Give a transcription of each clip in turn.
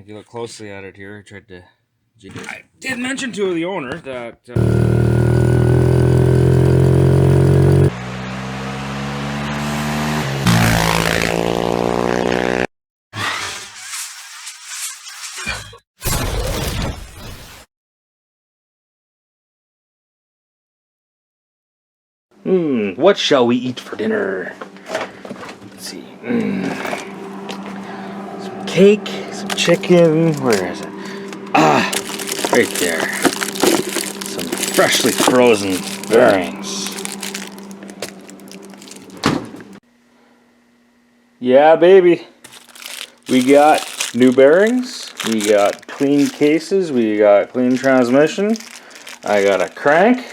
If you look closely at it here, I did mention to the owner that what shall we eat for dinner? Let's see. Some cake, some chicken. Where is it? Ah, right there. Some freshly frozen bearings. Yeah, baby. We got new bearings. We got clean cases. We got clean transmission. I got a crank.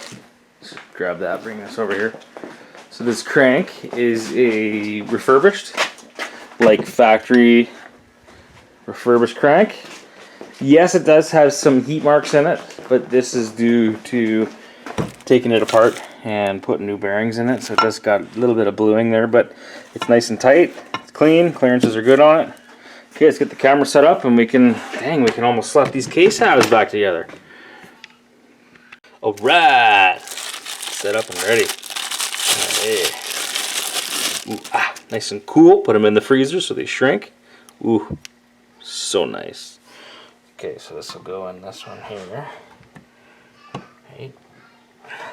Let's grab that, bring this over here. So this crank is a refurbished, like factory refurbished crank. Yes, it does have some heat marks in it, but this is due to taking it apart and putting new bearings in it. So it does got a little bit of bluing there, but it's nice and tight. It's clean. Clearances are good on it. Okay, let's get the camera set up and we can almost slap these case halves back together. Alright, set up and ready. Right. Ooh, nice and cool. Put them in the freezer so they shrink. Ooh, so nice. Okay, so this will go in this one here. Right.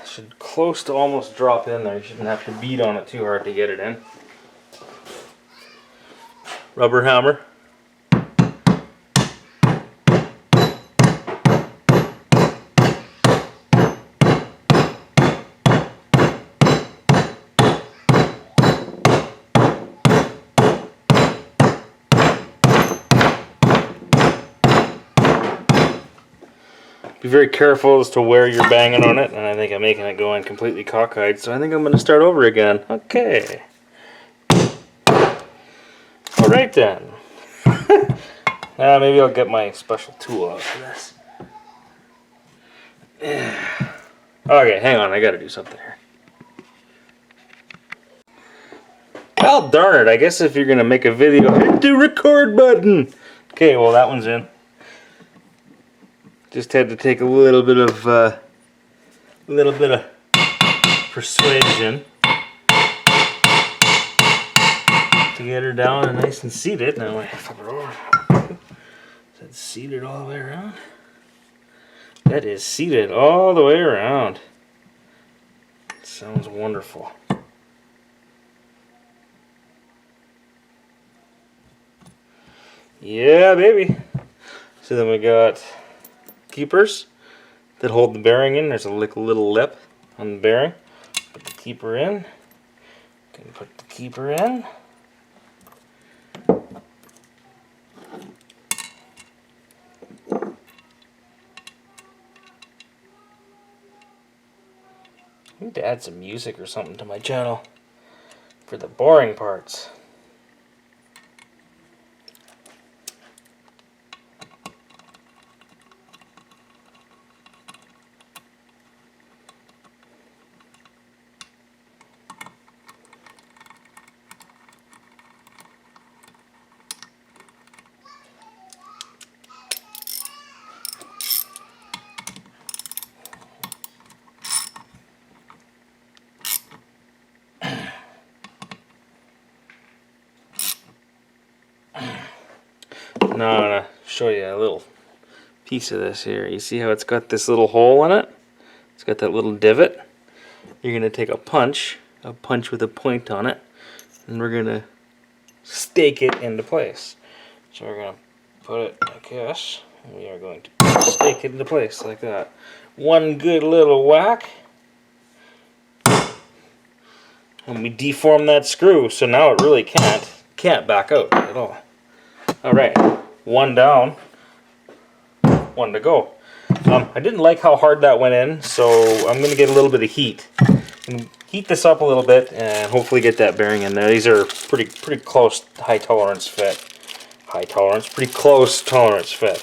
Should close to almost drop in there. You shouldn't have to beat on it too hard to get it in. Rubber hammer. Be very careful as to where you're banging on it, and I think I'm making it go in completely cockeyed, so I think I'm going to start over again. Okay. Alright then. Maybe I'll get my special tool out for this. Okay, hang on, I gotta do something here. Well, darn it, I guess if you're going to make a video, hit the record button! Okay, well that one's in. Just had to take a little bit of persuasion to get her down and nice and seated. Now I flip it over. Is that seated all the way around? That is seated all the way around. Sounds wonderful. Yeah, baby. So then we got keepers that hold the bearing in. There's a little lip on the bearing. Put the keeper in. Can put the keeper in. I need to add some music or something to my channel for the boring parts. Now I'm going to show you a little piece of this here. You see how it's got this little hole in it? It's got that little divot. You're going to take a punch with a point on it, and we're going to stake it into place. So we're going to put it like this, and we are going to stake it into place like that. One good little whack, and we deform that screw, so now it really can't back out at all. Alright, one down, one to go. I didn't like how hard that went in, so I'm going to get a little bit of heat. And heat this up a little bit and hopefully get that bearing in there. These are pretty close high tolerance fit. High tolerance, pretty close tolerance fit.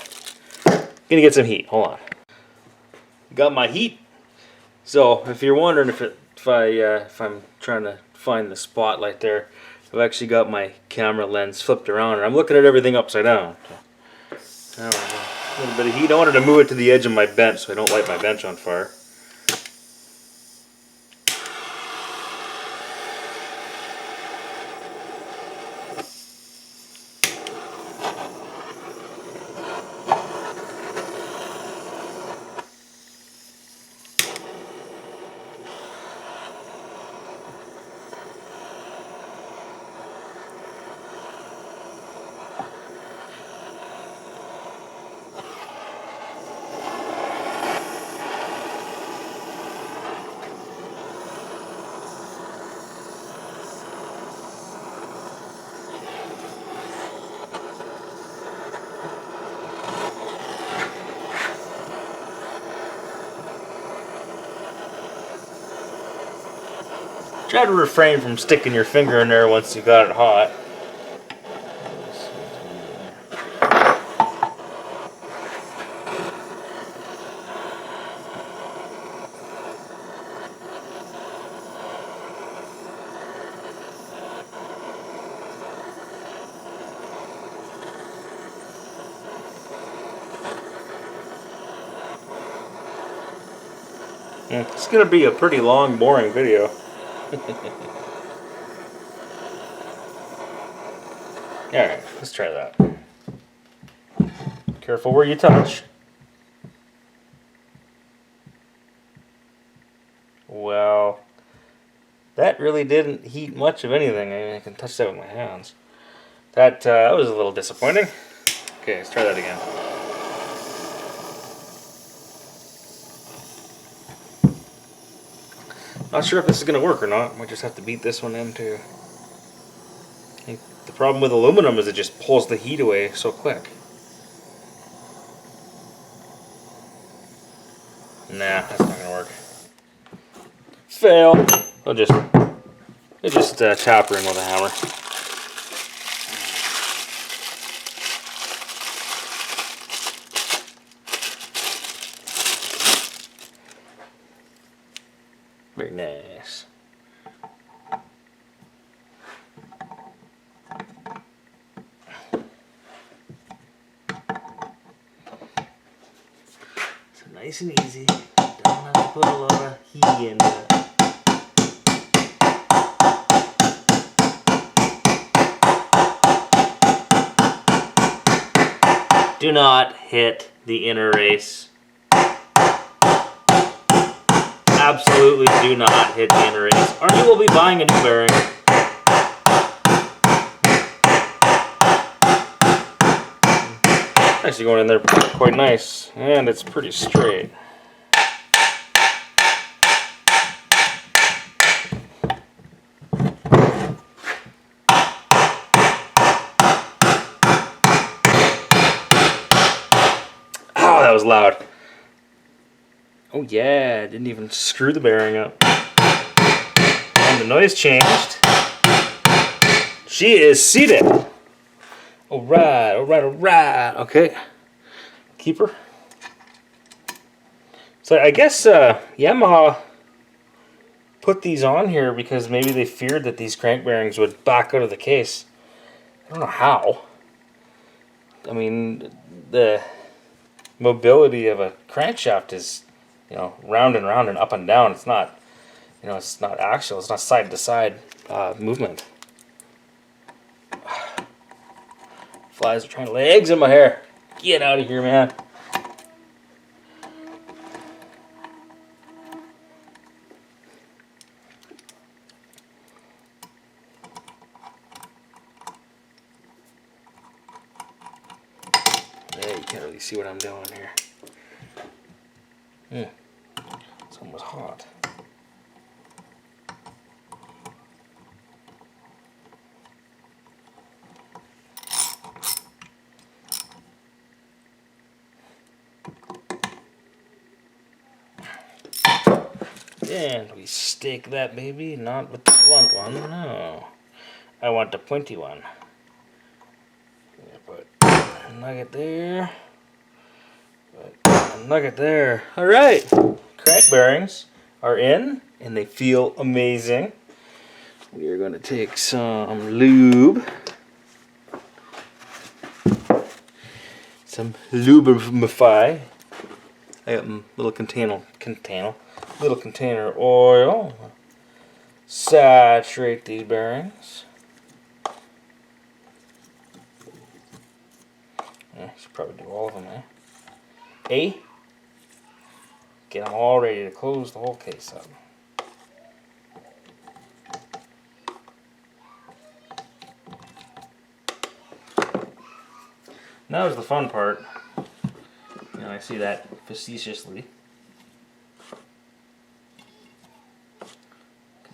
Gonna get some heat, hold on. Got my heat. So if you're wondering if I'm trying to find the spotlight there, I've actually got my camera lens flipped around and I'm looking at everything upside down. There we go. A little bit of heat. I wanted to move it to the edge of my bench so I don't light my bench on fire. Try to refrain from sticking your finger in there once you got it hot. It's going to be a pretty long, boring video. Alright, let's try that. Careful where you touch. Well, that really didn't heat much of anything. I mean, I can touch that with my hands. That was a little disappointing. Okay, let's try that again. Not sure if this is going to work or not. Might just have to beat this one in too. I think the problem with aluminum is it just pulls the heat away so quick. Nah, that's not going to work. Fail. I'll just tap her in with a hammer. Very nice. So nice and easy. Don't have to put a lot of heat into it. Do not hit the inner race. Absolutely do not hit the inner race, or you will be buying a new bearing. Actually going in there quite nice, and it's pretty straight. Oh, that was loud. Oh yeah, didn't even screw the bearing up. And the noise changed. She is seated. Alright, alright, alright. Okay. Keep her. So I guess Yamaha put these on here because maybe they feared that these crank bearings would back out of the case. I don't know how. I mean, the mobility of a crankshaft is, you know, round and round and up and down. It's not, you know, it's not axial. It's not side to side movement. Flies are trying to lay eggs in my hair. Get out of here, man. Yeah, you can't really see what I'm doing here. It's almost hot. And we stake that baby, not with the blunt one, no. I want the pointy one. Put a nugget there. Put a nugget there. Alright, crank bearings are in, and they feel amazing. We are going to take some lube. some Lubify. I got little container oil. Saturate these bearings. Yeah, should probably do all of them, eh? Get them all ready to close the whole case up. Now is the fun part. I see that facetiously.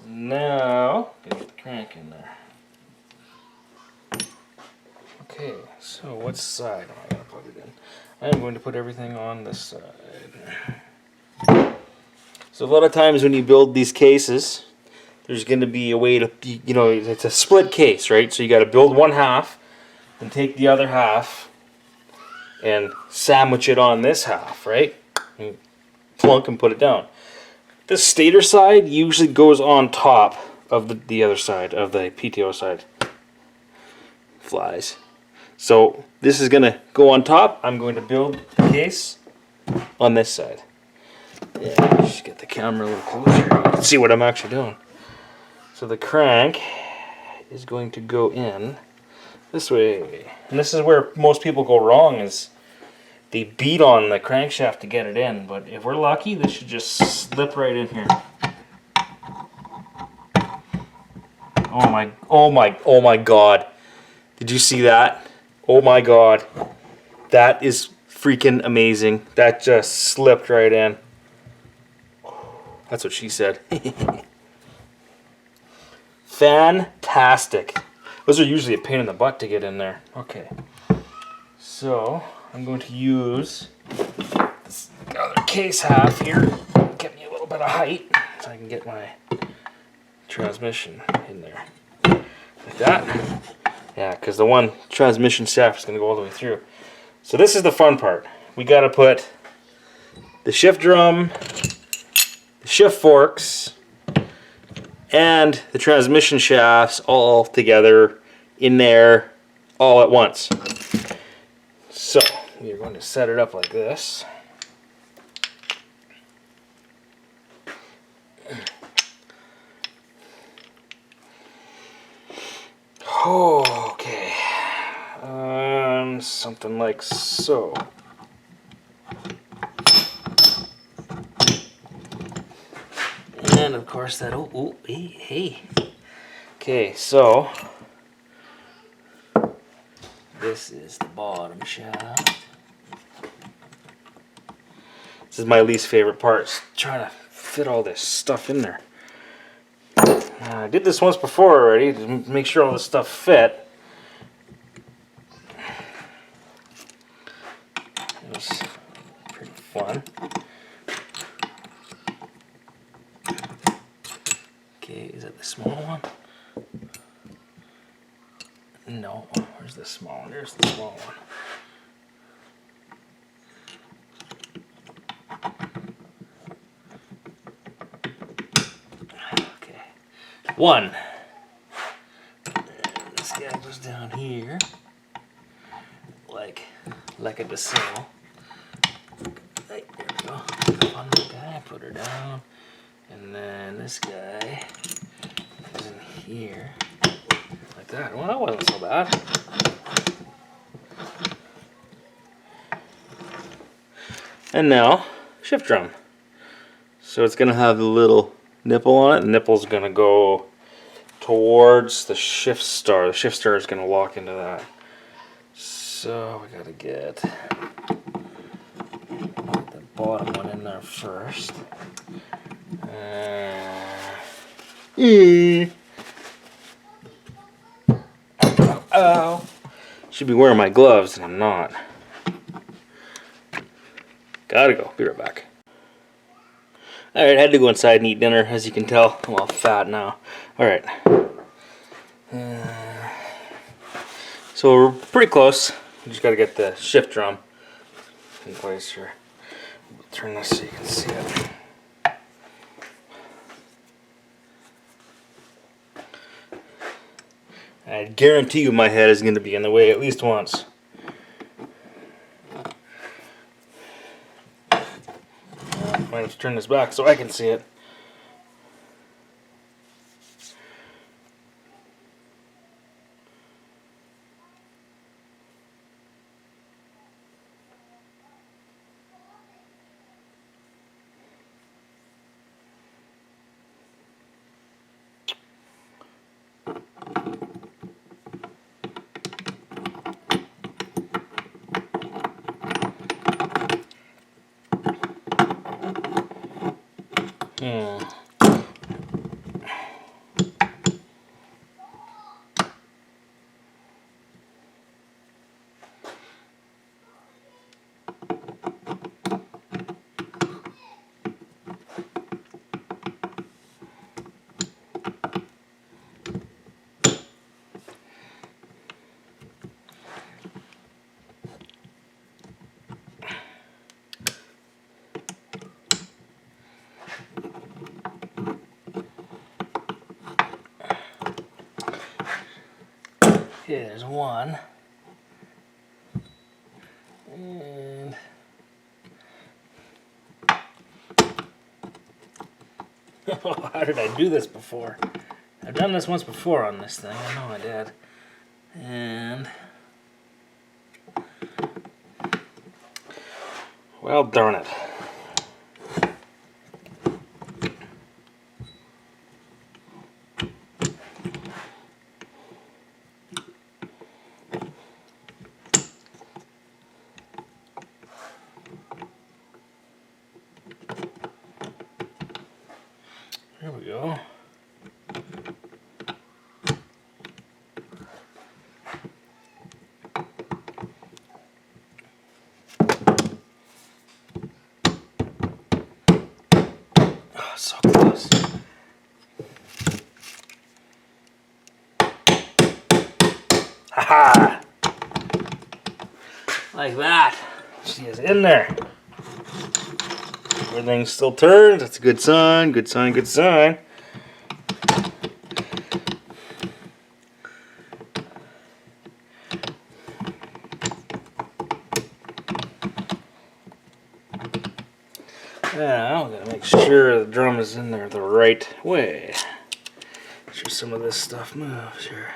Now, gotta get the crank in there. Okay, so what side am I going to put it in? I'm going to put everything on this side. So a lot of times when you build these cases, there's going to be a way to, it's a split case, right? So you got to build one half, and take the other half, and sandwich it on this half, right? And plunk and put it down. The stator side usually goes on top of the other side, of the PTO side. Flies. So this is going to go on top. I'm going to build the case on this side. Yeah, just get the camera a little closer. You can see what I'm actually doing. So the crank is going to go in this way. And this is where most people go wrong, is they beat on the crankshaft to get it in. But if we're lucky, this should just slip right in here. Oh my God. Did you see that? Oh my God. That is freaking amazing. That just slipped right in. That's what she said. Fantastic. Those are usually a pain in the butt to get in there. Okay. So, I'm going to use this other case half here. Get me a little bit of height so I can get my transmission in there. Like that. Yeah, because the one transmission shaft is going to go all the way through. So this is the fun part. We got to put the shift drum, the shift forks, and the transmission shafts all together in there all at once. So we are going to set it up like this. Okay. Something like so. And of course that, hey. Okay, so this is the bottom shaft. This is my least favorite part, trying to fit all this stuff in there. I did this once before already to make sure all this stuff fit. It was pretty fun. Okay, is that the small one? No, where's the small one? There's the small one. Okay, one. And this guy goes down here, like a decile. Hey, there we go. Pick up on that guy, put her down, and then this guy is in here, like that. Well, that wasn't so bad. And now, shift drum. So it's going to have the little nipple on it. The nipple's going to go towards the shift star. The shift star is going to lock into that. So we got to get the bottom one in there first. Oh. Should be wearing my gloves and I'm not. Gotta go. Be right back. Alright, I had to go inside and eat dinner. As you can tell, I'm all fat now. Alright. So we're pretty close. We just gotta get the shift drum in place here. Turn this so you can see it. I guarantee you my head is going to be in the way at least once. might have to turn this back so I can see it. Okay, there's one. And how did I do this before? I've done this once before on this thing. I know I did. And well, darn it. There we go. Oh, so close. Haha! Like that. She is in there. Everything still turns. That's a good sign. Good sign. Good sign. Now, I'm gotta make sure the drum is in there the right way. Make sure some of this stuff moves here.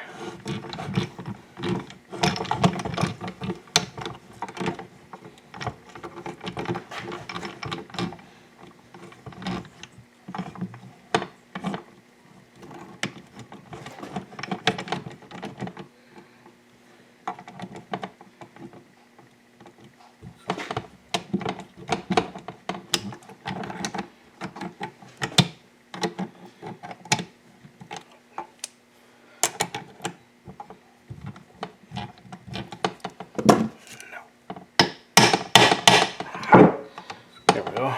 There we go.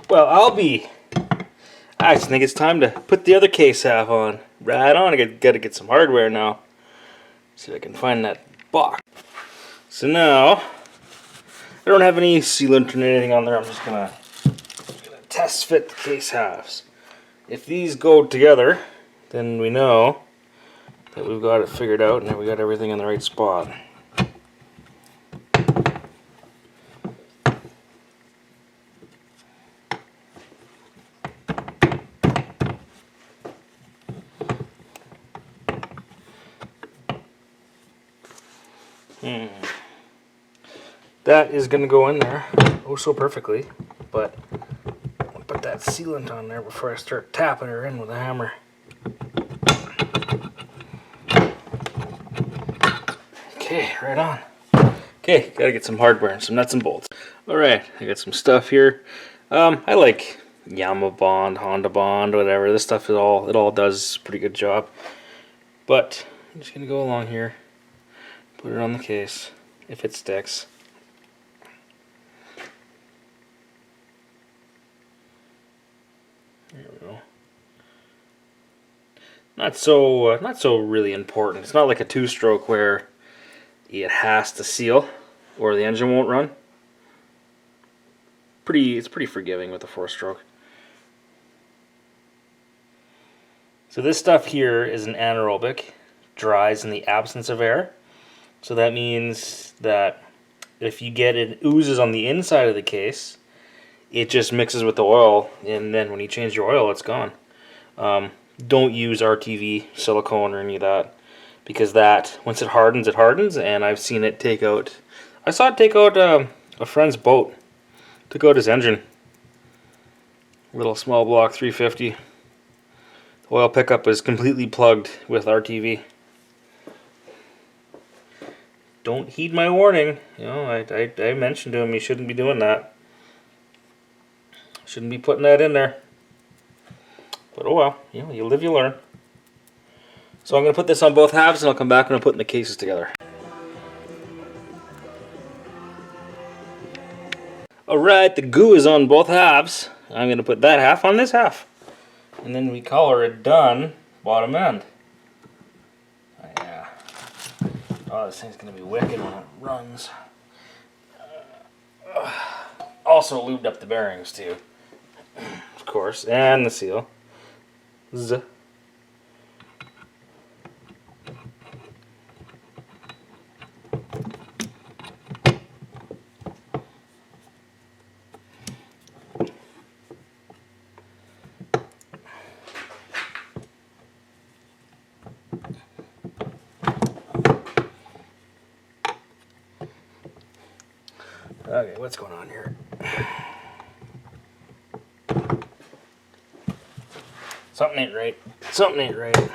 Well, I just think it's time to put the other case half on. Right on. I gotta get some hardware now. See if I can find that box. So now, I don't have any sealant or anything on there. I'm just gonna test fit the case halves. If these go together, then we know that we've got it figured out and that we got everything in the right spot. That is going to go in there oh so perfectly, but I'll put that sealant on there before I start tapping her in with a hammer. Okay, right on. Okay, gotta get some hardware and some nuts and bolts. Alright, I got some stuff here. I like Yamaha Bond, Honda Bond, whatever. This stuff it all does a pretty good job. But I'm just gonna go along here, put it on the case, if it sticks. There we go. Not so really important. It's not like a two-stroke where it has to seal or the engine won't run. It's pretty forgiving with the four-stroke. So this stuff here is an anaerobic dries in the absence of air. So that means that if you get it oozes on the inside of the case, it just mixes with the oil, and then when you change your oil, it's gone. Don't use RTV, silicone, or any of that, because that, once it hardens, and I've seen it take out, I saw it take out a friend's boat, took out his engine, little small block 350. The oil pickup is completely plugged with RTV. Don't heed my warning. You know, I mentioned to him he shouldn't be doing that. Shouldn't be putting that in there. But oh well, you know, you live, you learn. So I'm going to put this on both halves, and I'll come back and I'm putting the cases together. Alright, the goo is on both halves. I'm going to put that half on this half. And then we color it done, bottom end. Oh, yeah. Oh, this thing's going to be wicked when it runs. Also lubed up the bearings too. Of course, and the seal. Z. Okay, what's going on here? Something ain't right. Something ain't right.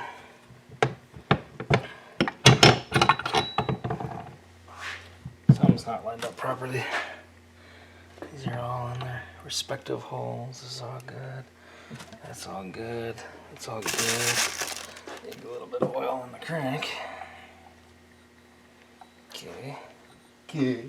Something's not lined up properly. These are all in their respective holes. This is all good. That's all good. That's all good. Need a little bit of oil in the crank. Okay. Okay.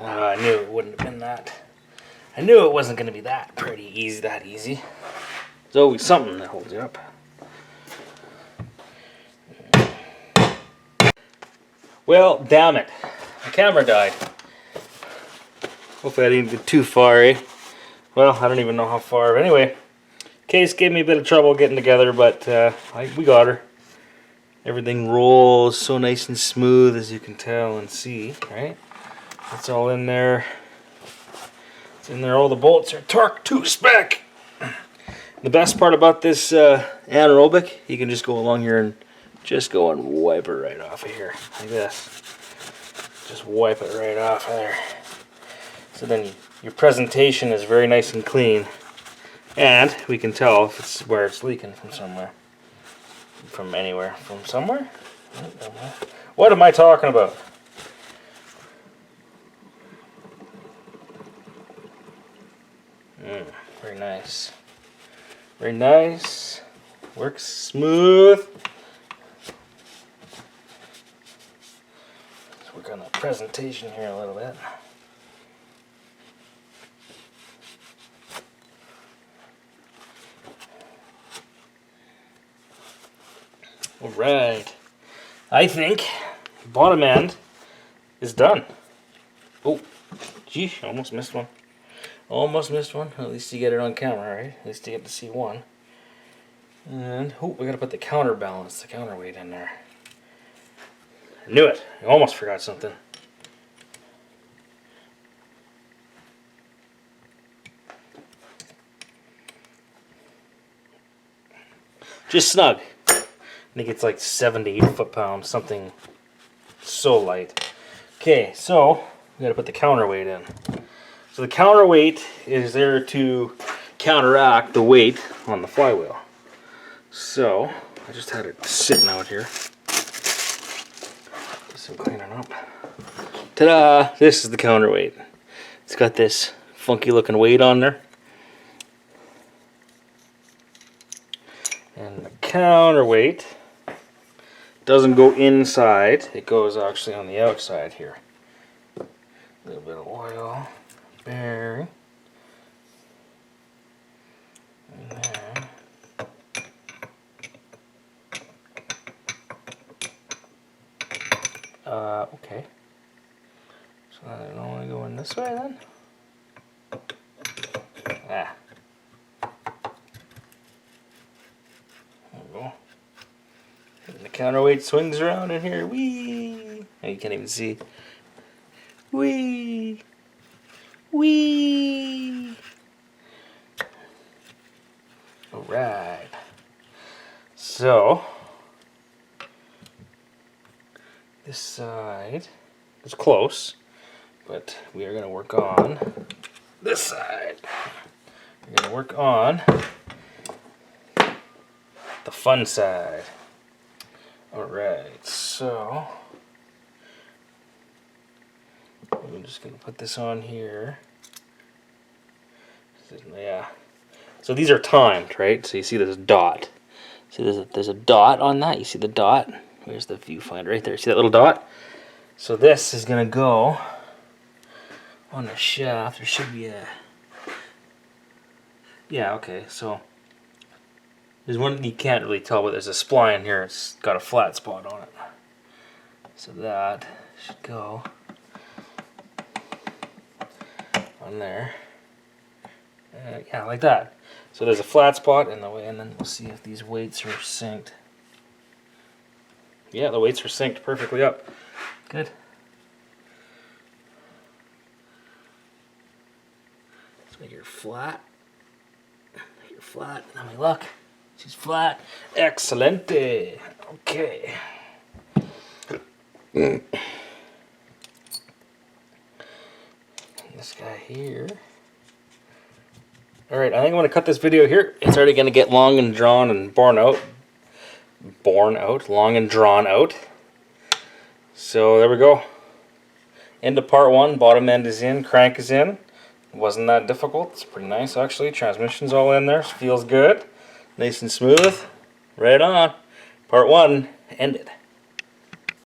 I knew it wouldn't have been that. I knew it wasn't going to be that easy. There's always something that holds you up. Well, damn it. The camera died. Hopefully I didn't get too far, eh? Well, I don't even know how far. But anyway, case gave me a bit of trouble getting together, but we got her. Everything rolls so nice and smooth, as you can tell and see, right? It's all in there. It's in there. All the bolts are torqued to spec. The best part about this anaerobic, you can just go along here and just go and wipe it right off of here, like this. Just wipe it right off of there. So then your presentation is very nice and clean, and we can tell if it's where it's leaking from somewhere, from anywhere, from somewhere. What am I talking about? Very nice. Very nice. Works smooth. Let's work on the presentation here a little bit. Alright. I think bottom end is done. Oh, gee, almost missed one. Almost missed one. At least you get it on camera, right? At least you get to see one. And, oh, we gotta put the counterbalance, the counterweight in there. I knew it. I almost forgot something. Just snug. I think it's like 7 to 8 foot-pounds, something so light. Okay, so we gotta put the counterweight in. So the counterweight is there to counteract the weight on the flywheel. So I just had it sitting out here. Do some cleaning up. Ta-da! This is the counterweight. It's got this funky looking weight on there. And the counterweight doesn't go inside, it goes actually on the outside here. A little bit of oil, bearing, and there. Okay. So that'll only go in this way then? Ah. There we go. And the counterweight swings around in here. Whee! Oh, you can't even see. Whee! Whee! Alright. So, this side is close, but we are going to work on this side. We're going to work on the fun side. Alright, so I'm just going to put this on here. Yeah. So these are timed, right? So you see this dot. See there's a dot on that. You see the dot? Where's the viewfinder? Right there. See that little dot? So this is going to go on the shaft. There should be a... Yeah, okay. So there's one you can't really tell, but there's a spline here. It's got a flat spot on it. So that should go on there. Yeah, like that. So there's a flat spot in the way, and then we'll see if these weights are synced. Yeah, the weights are synced perfectly up. Good. Let's make her flat. Make her flat. Now we look. She's flat. Excelente. Okay. This guy here. Alright, I think I'm going to cut this video here. It's already going to get long and drawn and long and drawn out. So there we go. End of part one. Bottom end is in, crank is in. It wasn't that difficult. It's pretty nice actually. Transmission's all in there. Feels good. Nice and smooth. Right on. Part one ended.